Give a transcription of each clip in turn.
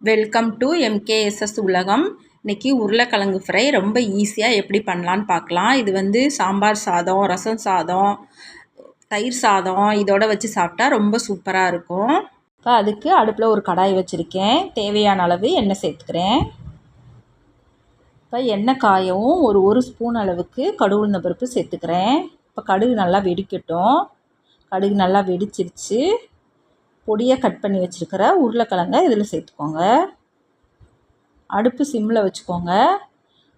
Welcome to எம்கேஎஸ்எஸ் உலகம். இன்றைக்கி உருளைக்கிழங்கு ஃப்ரை ரொம்ப ஈஸியாக எப்படி பண்ணலான்னு பார்க்கலாம். இது வந்து சாம்பார் சாதம், ரசம் சாதம், தயிர் சாதம் இதோட வச்சு சாப்பிட்டா ரொம்ப சூப்பராக இருக்கும். இப்போ அதுக்கு அடுப்பில் ஒரு கடாய் வச்சுருக்கேன். தேவையான அளவு எண்ணெய் சேர்த்துக்கிறேன். இப்போ எண்ணெய் காயவும் ஒரு ஸ்பூன் அளவுக்கு கடுகு உளுந்த பருப்பு சேர்த்துக்கிறேன். இப்போ கடுகு நல்லா வெடிக்கட்டும். கடுகு நல்லா வெடிச்சிருச்சு. பொடியாக கட் பண்ணி வச்சுருக்கிற உருளைக்கிழங்க இதில் சேர்த்துக்கோங்க. அடுப்பு சிம்மில் வச்சுக்கோங்க.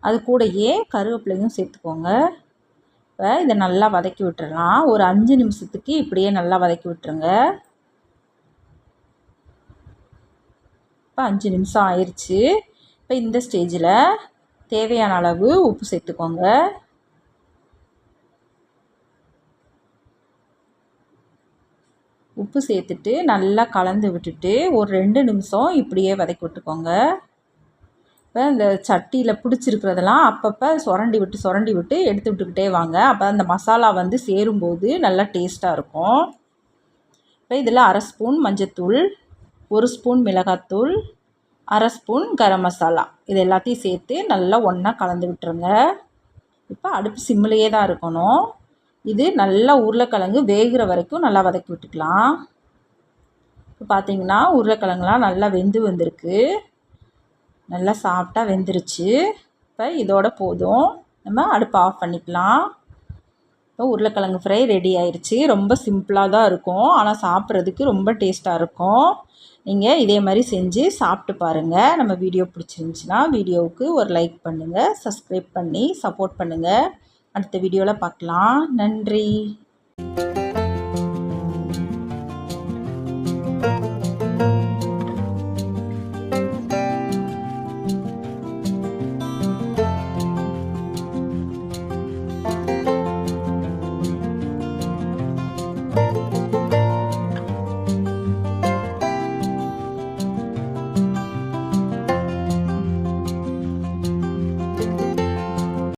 அது கூடயே கருவேப்பிலையும் சேர்த்துக்கோங்க. இப்போ இதை நல்லா வதக்கி விட்டுறலாம். ஒரு 5 நிமிஷத்துக்கு இப்படியே நல்லா வதக்கி விட்டுருங்க. இப்போ 5 நிமிஷம் ஆயிடுச்சு. இப்போ இந்த ஸ்டேஜில் தேவையான அளவு உப்பு சேர்த்துக்கோங்க. உப்பு சேர்த்துட்டு நல்லா கலந்து விட்டுட்டு ஒரு 2 நிமிஷம் இப்படியே வதக்கி விட்டுக்கோங்க. இப்போ இந்த சட்டியில் பிடிச்சிருக்கிறதெல்லாம் அப்பப்போ சுரண்டி விட்டு எடுத்து விட்டுக்கிட்டே வாங்க. அப்போ அந்த மசாலா வந்து சேரும்போது நல்லா டேஸ்ட்டாக இருக்கும். இப்போ இதில் 1/2 ஸ்பூன் மஞ்சத்தூள், 1 ஸ்பூன் மிளகாத்தூள், 1/2 ஸ்பூன் கரம் மசாலா இது எல்லாத்தையும் சேர்த்து நல்லா ஒன்றா கலந்து விட்டுருங்க. இப்போ அடுப்பு சிம்மிலேயே தான் இருக்கணும். இது நல்லா உருளைக்கிழங்கு வேகிற வரைக்கும் நல்லா வதக்கி விட்டுக்கலாம். இப்போ பார்த்திங்கன்னா உருளைக்கிழங்குலாம் நல்லா வெந்து வந்திருக்கு. நல்லா சாஃப்டாக வெந்துருச்சு. இப்போ இதோட போதும், நம்ம அடுப்பை ஆஃப் பண்ணிக்கலாம். இப்போ உருளைக்கிழங்கு ஃப்ரை ரெடி ஆயிடுச்சு. ரொம்ப சிம்பிளாக தான் இருக்கும், ஆனால் சாப்பிட்றதுக்கு ரொம்ப டேஸ்ட்டாக இருக்கும். நீங்கள் இதே மாதிரி செஞ்சு சாப்பிட்டு பாருங்கள். நம்ம வீடியோ பிடிச்சிருந்துச்சின்னா வீடியோவுக்கு ஒரு லைக் பண்ணுங்கள், சப்ஸ்கிரைப் பண்ணி சப்போர்ட் பண்ணுங்கள். அடுத்த வீடியோவில் பார்க்கலாம். நன்றி.